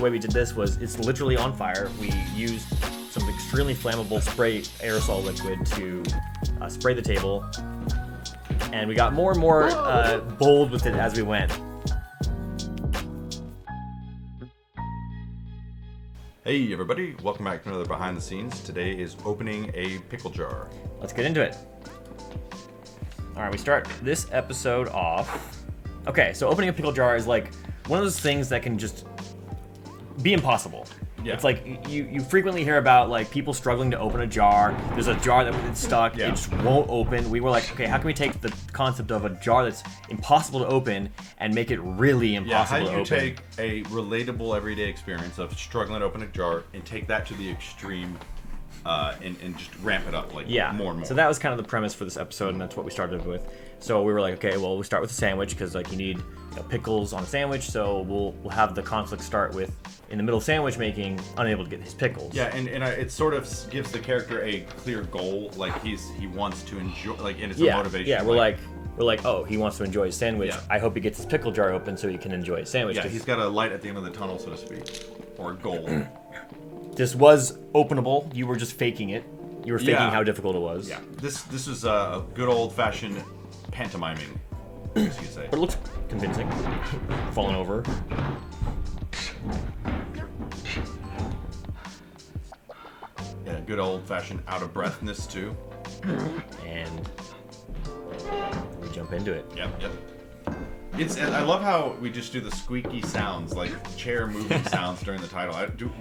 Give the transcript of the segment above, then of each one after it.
way we did this was it's literally on fire. We used some extremely flammable spray aerosol liquid to spray the table, and we got more and more bold with it as we went. Hey everybody, welcome back to another Behind the Scenes. Today is opening a pickle jar. Let's get into it. All right, we start this episode off. Okay, so opening a pickle jar is like one of those things that can just be impossible. Yeah. It's like you frequently hear about like people struggling to open a jar. There's a jar that's stuck, Yeah. It just won't open. We were like, okay, how can we take the concept of a jar that's impossible to open and make it really impossible to open? How do you take a relatable everyday experience of struggling to open a jar and take that to the extreme and just ramp it up more and more? So that was kind of the premise for this episode, and that's what we started with. So we were like, okay, well, we'll start with a sandwich because like you need pickles on a sandwich, so we'll have the conflict start with in the middle of sandwich making, unable to get his pickles. Yeah, and it sort of gives the character a clear goal, like he wants to enjoy, like, and it's a motivation. Yeah, we're like, oh, he wants to enjoy his sandwich. Yeah. I hope he gets his pickle jar open so he can enjoy his sandwich. Yeah, he's got a light at the end of the tunnel, so to speak, or a goal. This was openable. You were just faking it. You were faking how difficult it was. Yeah, this is a good old-fashioned pantomiming, I guess you could say. But it looks convincing. Falling over. Yeah, good old-fashioned out-of-breathness, too. And we jump into it. Yep. And I love how we just do the squeaky sounds, like chair moving sounds during the title.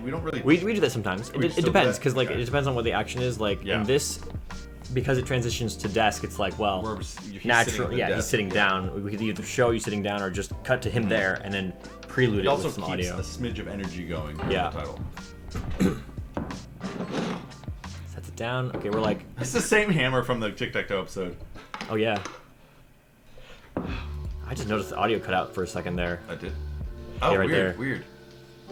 We don't really... We do that sometimes. It depends, because like it depends on what the action is. Like in this, because it transitions to desk, it's like, well, natural. Yeah, he's sitting down. We could either show you sitting down or just cut to him there and then prelude it with some audio. It also keeps a smidge of energy going during the title. Sets it down. Okay, we're like... It's the same hammer from the Tic-Tac-Toe episode. Oh, yeah. I just noticed the audio cut out for a second there. I did? Oh, right weird.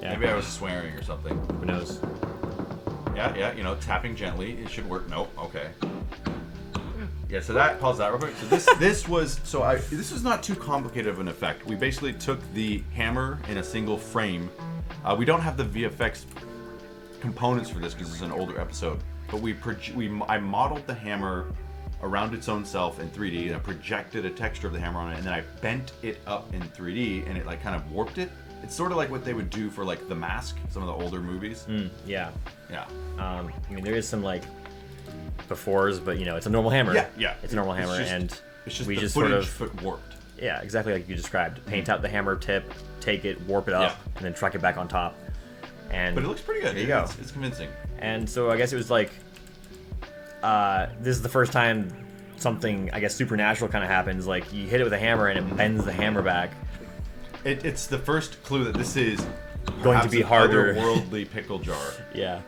Yeah. Maybe I was swearing or something. Who knows? Yeah, tapping gently. It should work. Nope, okay. Yeah, so pause that real quick. So this was not too complicated of an effect. We basically took the hammer in a single frame. We don't have the VFX components for this because it's an older episode, but I modeled the hammer around its own self in 3D, and I projected a texture of the hammer on it, and then I bent it up in 3D, and it like kind of warped it. It's sort of like what they would do for like The Mask, some of the older movies. Yeah. I mean, there is some like befores, but it's a normal hammer. Yeah. It's a normal hammer, and it's just we the just footage sort of but warped. Yeah, exactly like you described. Paint out the hammer tip, take it, warp it up, and then truck it back on top. But it looks pretty good. There you go. It's convincing. And so I guess it was like, this is the first time something, I guess, supernatural kind of happens. Like, you hit it with a hammer and it bends the hammer back. It's the first clue that this is going to be harder. Otherworldly pickle jar. Yeah.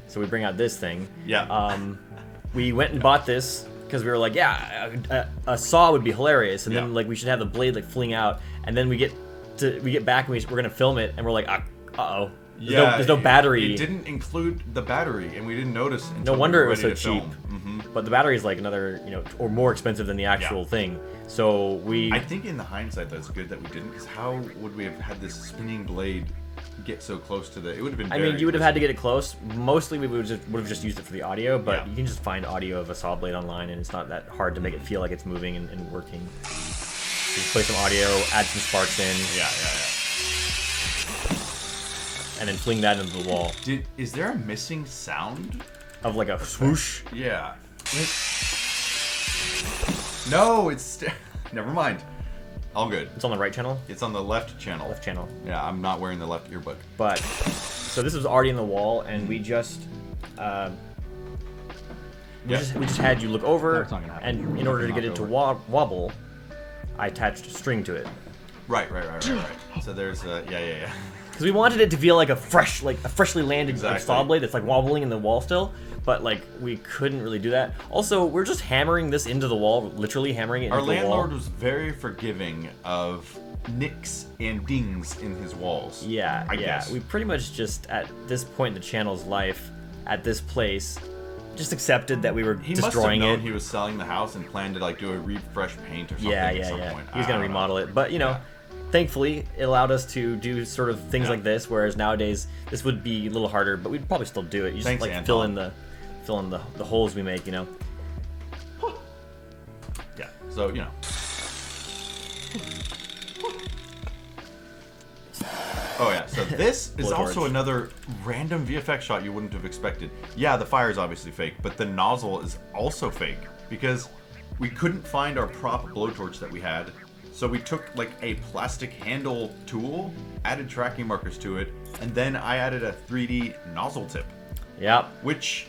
So we bring out this thing. Yeah. We went and bought this because we were like, a saw would be hilarious, and then like we should have the blade like fling out, and then we get back and we're gonna film it, and we're like, uh-oh. There's no battery. It didn't include the battery, and we didn't notice until no wonder we were it was so ready to cheap. film. But the battery is like another, or more expensive than the actual thing. So I think in the hindsight that's good that we didn't, because how would we have had this spinning blade get so close to it would have been very you would have had to get it close. Mostly we would have just used it for the audio, but you can just find audio of a saw blade online, and it's not that hard to make it feel like it's moving and working. Just play some audio, add some sparks in. Yeah. And then fling that into the wall. Is there a missing sound? Of like a swoosh? Yeah. No, never mind. All good. It's on the right channel? It's on the left channel. Left channel. Yeah, I'm not wearing the left earbud. But, so this was already in the wall, and we just had you look over, and in order to get it to wobble, I attached string to it. Right. So there's yeah. Because we wanted it to feel like a freshly landed saw blade that's like wobbling in the wall still, but like we couldn't really do that. Also, we're just hammering this into the wall, literally hammering it into the wall. Our landlord was very forgiving of nicks and dings in his walls. Yeah, I guess. We pretty much just, at this point in the channel's life, at this place, just accepted that we were destroying it. He must have known he was selling the house and planned to like do a refresh paint or something at some point. He was going to remodel it, but thankfully, it allowed us to do sort of things like this, whereas nowadays this would be a little harder, but we'd probably still do it. You just like fill in the holes we make, you know. Yeah. So Oh yeah, so this is also another random VFX shot you wouldn't have expected. Yeah, the fire is obviously fake, but the nozzle is also fake because we couldn't find our prop blowtorch that we had. So we took like a plastic handle tool, added tracking markers to it, and then I added a 3D nozzle tip. Yep. Which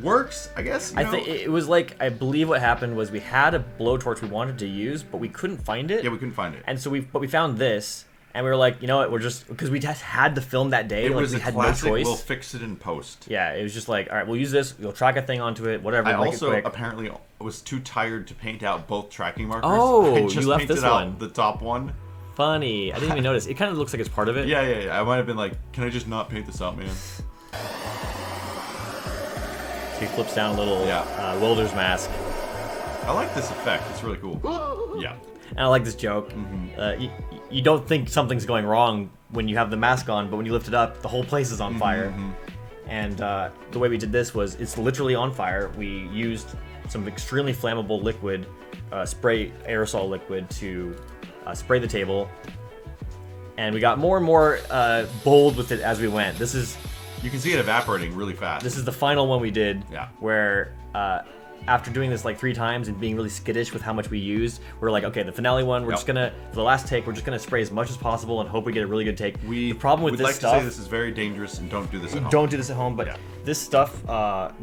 works, I guess. I think it was like, I believe what happened was we had a blowtorch we wanted to use, but we couldn't find it. Yeah, we couldn't find it. And so we found this. And we were like, you know what, we're just, because we just had to film that day, it like was we a had classic, no choice. We'll fix it in post. Yeah, it was just like, all right, we'll use this, we'll track a thing onto it, whatever. I make also it quick. apparently was too tired to paint out both tracking markers. Oh, I just you left painted this out one. the top one. Funny, I didn't even notice. It kind of looks like it's part of it. Yeah. I might have been like, can I just not paint this out, man? So he flips down a little welder's mask. I like this effect, it's really cool. Yeah. And I like this joke. You don't think something's going wrong when you have the mask on, but when you lift it up, the whole place is on fire. And the way we did this was, it's literally on fire. We used some extremely flammable liquid, spray aerosol liquid to spray the table. And we got more and more bold with it as we went. You can see it evaporating really fast. This is the final one we did, Yeah. where after doing this like 3 times and being really skittish with how much we used, we're like, okay, the finale one, we're just gonna, for the last take, we're just gonna spray as much as possible and hope we get a really good take. The problem with this stuff, to say this is very dangerous and don't do this at home. Don't do this at home, but this stuff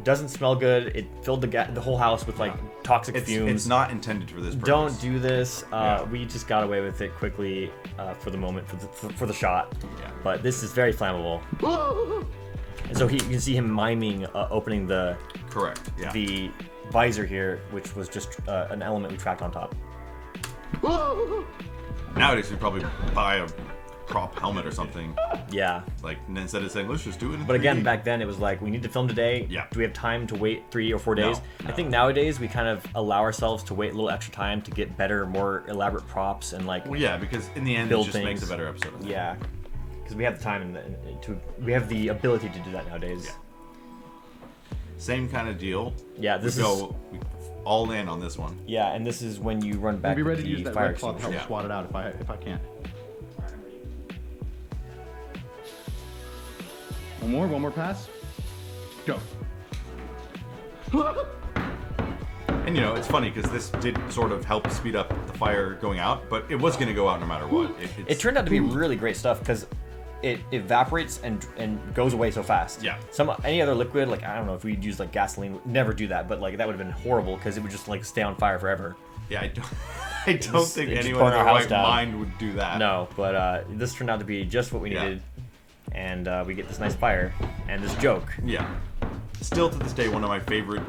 doesn't smell good. It filled the whole house with like toxic fumes. It's not intended for this purpose. Don't do this. We just got away with it quickly for the moment, for the shot. Yeah. But this is very flammable. And so you can see him miming opening the visor here, which was just an element we tracked on top. Nowadays we probably buy a prop helmet or something. Yeah. Like, instead of saying, let's just do it in But 3D. again, back then it was like, we need to film today. Yeah. Do we have time to wait 3 or 4 days? No. I think nowadays we kind of allow ourselves to wait a little extra time to get better, more elaborate props and like. Well, yeah, because in the end it just makes a better episode. Yeah. Because we have the time we have the ability to do that nowadays. Yeah. Same kind of deal. Yeah, we go all in on this one. Yeah, and this is when you run back. I'll be ready to use that fire red cloth to help swat it out if I can't. One more pass. Go. And it's funny because this did sort of help speed up the fire going out, but it was going to go out no matter what. It turned out to be really great stuff because it evaporates and goes away so fast. Yeah. Any other liquid, like I don't know if we'd use like gasoline, would never do that, but like that would have been horrible because it would just like stay on fire forever. Yeah, I don't think anyone in their right mind would do that. No, but this turned out to be just what we needed, and we get this nice fire and this joke. Yeah. Still to this day, one of my favorite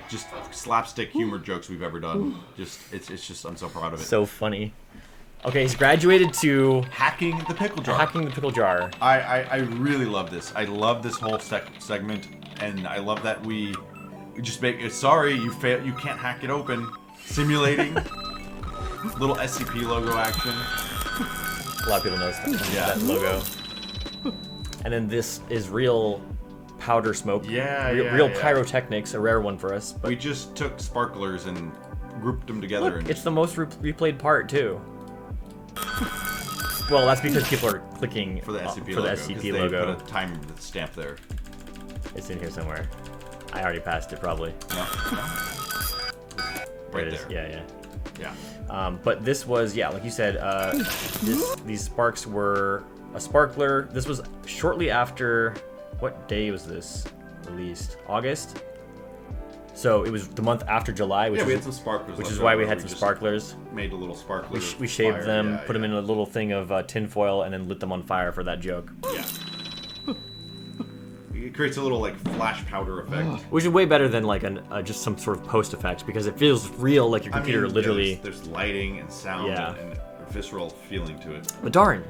just slapstick humor jokes we've ever done. It's just, I'm so proud of it. So funny. Okay, he's graduated to hacking the pickle jar. Hacking the pickle jar. I really love this. I love this whole segment, and I love that we just make it. Sorry, you fail. You can't hack it open. Simulating little SCP logo action. A lot of people notice that logo. And then this is real powder smoke. Real pyrotechnics, a rare one for us. But we just took sparklers and grouped them together. Look, it's the most replayed part too. Well, that's because people are clicking for the SCP logo. They put a time stamp there. It's in here somewhere. I already passed it, probably. No. Right there. Yeah. But this was, like you said, these sparks were a sparkler. This was shortly after. What day was this released? August. So it was the month after July, which we had some sparklers. Which is why we had some sparklers. Made a little sparkler. We shaved them, put them in a little thing of tin foil, and then lit them on fire for that joke. Yeah. It creates a little like flash powder effect, which is way better than like just some sort of post effects because it feels real, like your computer literally. There's lighting and sound and a visceral feeling to it. But darn,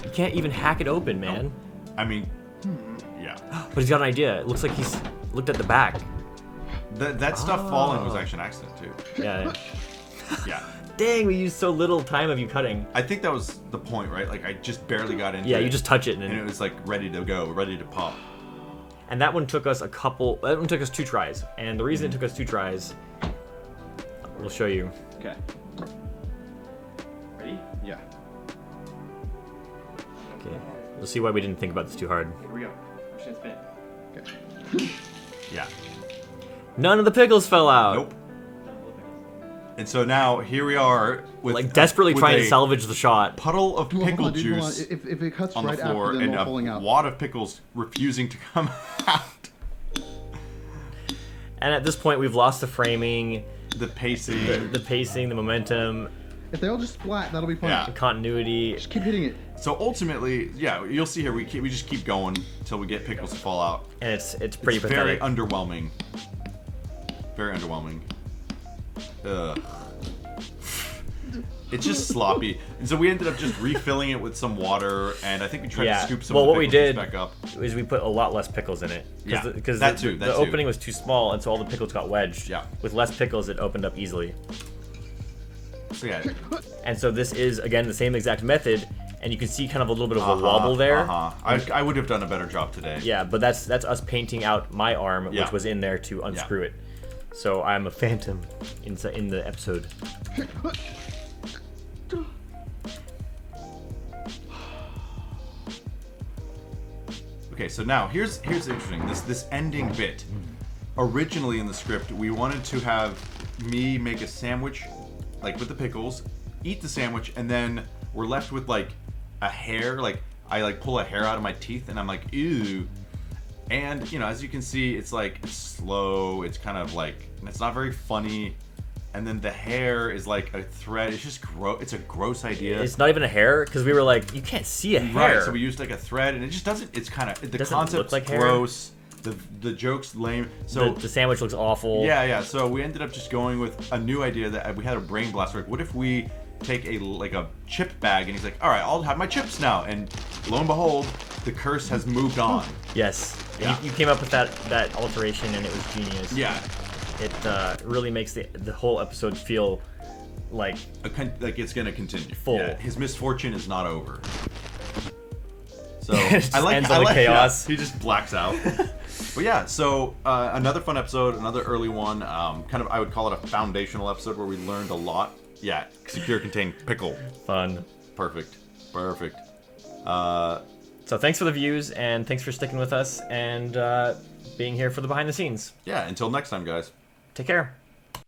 you can't even hack it open, man. Yeah. But he's got an idea. It looks like he's looked at the back. That stuff falling was actually an accident too. Yeah. Yeah. Dang, we used so little time of you cutting. I think that was the point, right? Like I just barely got into it. Yeah, you just touch it and it was like ready to go, ready to pop. And that one took us that one took us 2 tries. And the reason it took us 2 tries, we'll show you. Okay. Ready? Yeah. Okay. You'll see why we didn't think about this too hard. Here we go. I'm just gonna spin. Okay. Yeah. None of the pickles fell out. Nope. And so now here we are with like desperately trying to salvage the shot. Puddle of pickle juice If it cuts on right the floor after, then and they're pulling a out. wad of pickles refusing to come out. And at this point, we've lost the framing, The pacing. the pacing, the momentum, If they all just splat, that'll be fun. Yeah. the continuity. Just keep hitting it. So ultimately, yeah, you'll see here we just keep going until we get pickles to fall out. And it's pretty Very pathetic. underwhelming. Very underwhelming. Ugh. It's just sloppy. And so we ended up just refilling it with some water, and I think we tried to scoop some of the pickle juice back up. Is we put a lot less pickles in it. Yeah, Because that too, the opening was too small, and so all the pickles got wedged. Yeah. With less pickles, it opened up easily. So yeah. And so this is, again, the same exact method, and you can see kind of a little bit of a wobble there. I would have done a better job today. Yeah, but that's us painting out my arm, which was in there to unscrew it. So I'm a phantom in the episode. Okay, so now here's interesting. This ending bit. Originally in the script, we wanted to have me make a sandwich, like with the pickles, eat the sandwich, and then we're left with like a hair. Like I like pull a hair out of my teeth, and I'm like, ew. And you know, as you can see, it's like it's slow. It's kind of like it's not very funny. And then the hair is like a thread. It's just gross. It's a gross idea. It's not even a hair, because we were like, you can't see a hair. Right. So we used like a thread, and it just doesn't. It's kind of the concept's like gross. The joke's lame. So the sandwich looks awful. Yeah. So we ended up just going with a new idea that we had a brain blast. Like, what if we take a chip bag, and he's like, all right, I'll have my chips now. And lo and behold, the curse has moved on. Yes. Yeah. You came up with that alteration, and it was genius. Yeah. It really makes the whole episode feel like it's gonna continue. Full. Yeah, his misfortune is not over. So ends on chaos. Yeah, he just blacks out. But yeah, so another fun episode, another early one. Kind of, I would call it a foundational episode where we learned a lot. Yeah, secure contained pickle. Fun. Perfect. So thanks for the views, and thanks for sticking with us and being here for the behind the scenes. Yeah, until next time, guys. Take care.